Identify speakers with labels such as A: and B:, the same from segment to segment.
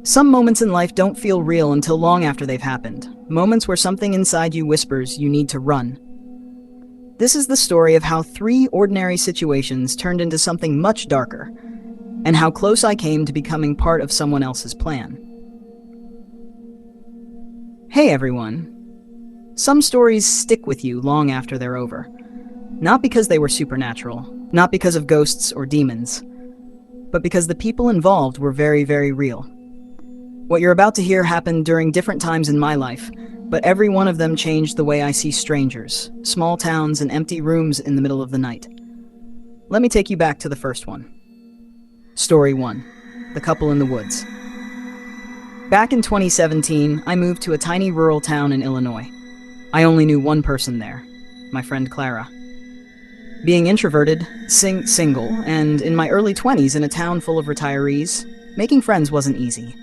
A: Some moments in life don't feel real until long after they've happened. Moments where something inside you whispers you need to run. This is the story of how 3 ordinary situations turned into something much darker, and how close I came to becoming part of someone else's plan. Hey everyone. Some stories stick with you long after they're over. Not because they were supernatural, not because of ghosts or demons, but because the people involved were very, very real. What you're about to hear happened during different times in my life, but every one of them changed the way I see strangers, small towns, and empty rooms in the middle of the night. Let me take you back to the first one. Story 1. The Couple in the Woods. Back in 2017, I moved to a tiny rural town in Illinois. I only knew one person there, my friend Clara. Being introverted, single, and in my early 20s in a town full of retirees, making friends wasn't easy.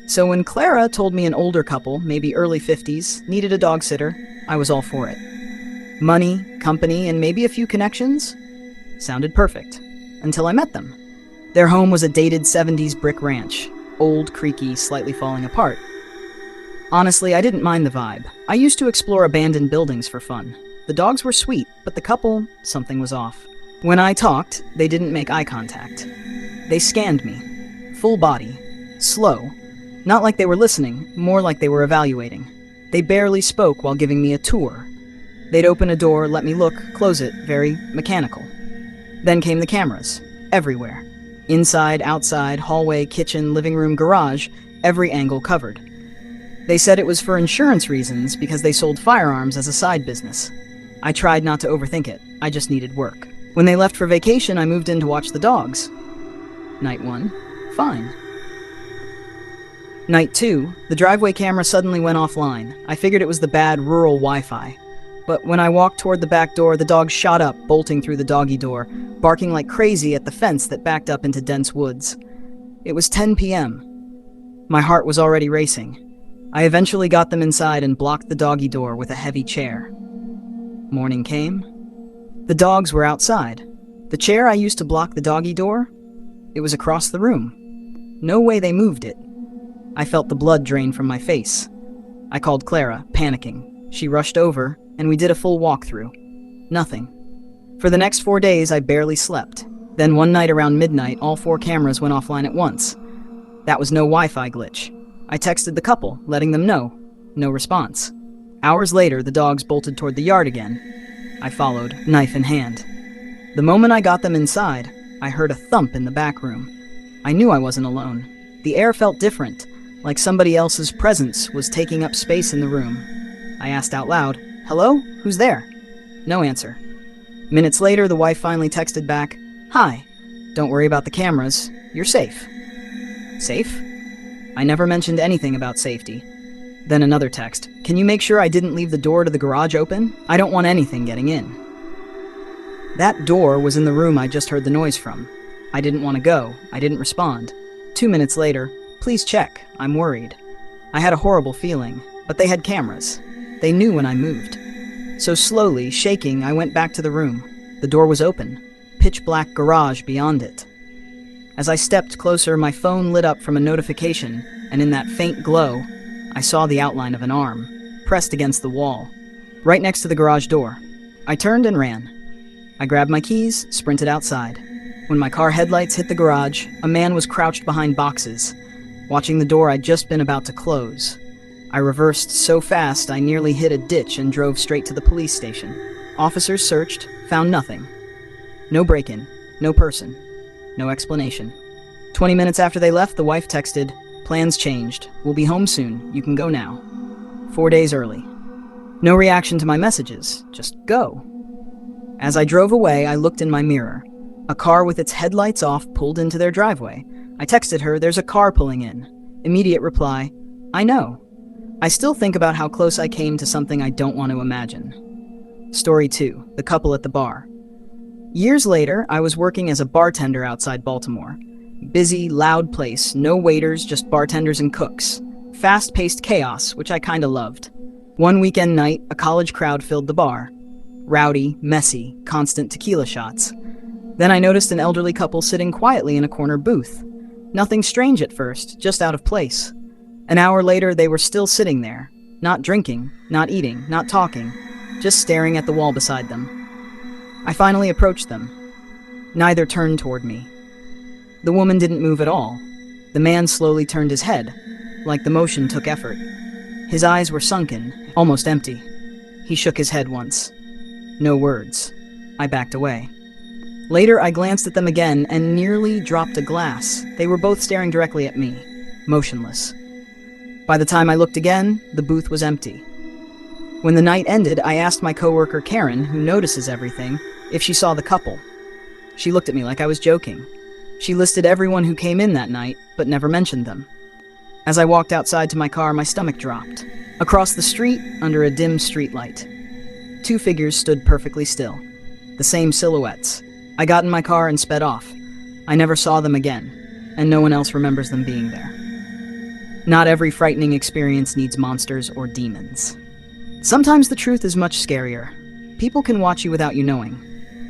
A: So when Clara told me an older couple, maybe early 50s, needed a dog sitter, I was all for it. Money, company, and maybe a few connections? Sounded perfect. Until I met them. Their home was a dated 70s brick ranch. Old, creaky, slightly falling apart. Honestly, I didn't mind the vibe. I used to explore abandoned buildings for fun. The dogs were sweet, but the couple, something was off. When I talked, they didn't make eye contact. They scanned me. Full body. Slow. Not like they were listening, more like they were evaluating. They barely spoke while giving me a tour. They'd open a door, let me look, close it, very mechanical. Then came the cameras. Everywhere. Inside, outside, hallway, kitchen, living room, garage, every angle covered. They said it was for insurance reasons because they sold firearms as a side business. I tried not to overthink it. I just needed work. When they left for vacation, I moved in to watch the dogs. Night 1, fine. Night 2, the driveway camera suddenly went offline. I figured it was the bad rural Wi-Fi. But when I walked toward the back door, the dog shot up, bolting through the doggy door, barking like crazy at the fence that backed up into dense woods. It was 10 p.m. My heart was already racing. I eventually got them inside and blocked the doggy door with a heavy chair. Morning came. The dogs were outside. The chair I used to block the doggy door? It was across the room. No way they moved it. I felt the blood drain from my face. I called Clara, panicking. She rushed over, and we did a full walkthrough. Nothing. For the next 4 days, I barely slept. Then one night around midnight, all 4 cameras went offline at once. That was no Wi-Fi glitch. I texted the couple, letting them know. No response. Hours later, the dogs bolted toward the yard again. I followed, knife in hand. The moment I got them inside, I heard a thump in the back room. I knew I wasn't alone. The air felt different, like somebody else's presence was taking up space in the room. I asked out loud, "Hello? Who's there?" No answer. Minutes later, the wife finally texted back, "Hi. Don't worry about the cameras. You're safe." Safe? I never mentioned anything about safety. Then another text. "Can you make sure I didn't leave the door to the garage open? I don't want anything getting in." That door was in the room I just heard the noise from. I didn't want to go. I didn't respond. 2 minutes later, "Please check. I'm worried." I had a horrible feeling, but they had cameras. They knew when I moved. So slowly, shaking, I went back to the room. The door was open. Pitch black garage beyond it. As I stepped closer, my phone lit up from a notification, and in that faint glow, I saw the outline of an arm, pressed against the wall, right next to the garage door. I turned and ran. I grabbed my keys, sprinted outside. When my car headlights hit the garage, a man was crouched behind boxes, watching the door I'd just been about to close. I reversed so fast I nearly hit a ditch and drove straight to the police station. Officers searched, found nothing. No break-in, no person, no explanation. 20 minutes after they left, the wife texted, "Plans changed. We'll be home soon. You can go now." 4 days early. No reaction to my messages. Just go. As I drove away, I looked in my mirror. A car with its headlights off pulled into their driveway. I texted her, "There's a car pulling in." Immediate reply, "I know." I still think about how close I came to something I don't want to imagine. Story 2. The Couple at the Bar. Years later, I was working as a bartender outside Baltimore. Busy, loud place, no waiters, just bartenders and cooks. Fast-paced chaos, which I kinda loved. One weekend night, a college crowd filled the bar. Rowdy, messy, constant tequila shots. Then I noticed an elderly couple sitting quietly in a corner booth. Nothing strange at first, just out of place. An hour later, they were still sitting there, not drinking, not eating, not talking, just staring at the wall beside them. I finally approached them. Neither turned toward me. The woman didn't move at all. The man slowly turned his head, like the motion took effort. His eyes were sunken, almost empty. He shook his head once. No words. I backed away. Later, I glanced at them again and nearly dropped a glass. They were both staring directly at me, motionless. By the time I looked again, the booth was empty. When the night ended, I asked my coworker Karen, who notices everything, if she saw the couple. She looked at me like I was joking. She listed everyone who came in that night, but never mentioned them. As I walked outside to my car, my stomach dropped. Across the street, under a dim streetlight, two figures stood perfectly still, the same silhouettes. I got in my car and sped off. I never saw them again, and no one else remembers them being there. Not every frightening experience needs monsters or demons. Sometimes the truth is much scarier. People can watch you without you knowing.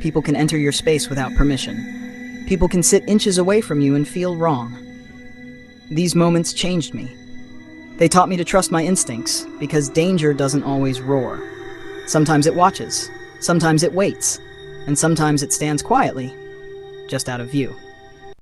A: People can enter your space without permission. People can sit inches away from you and feel wrong. These moments changed me. They taught me to trust my instincts, because danger doesn't always roar. Sometimes it watches, sometimes it waits, and sometimes it stands quietly, just out of view.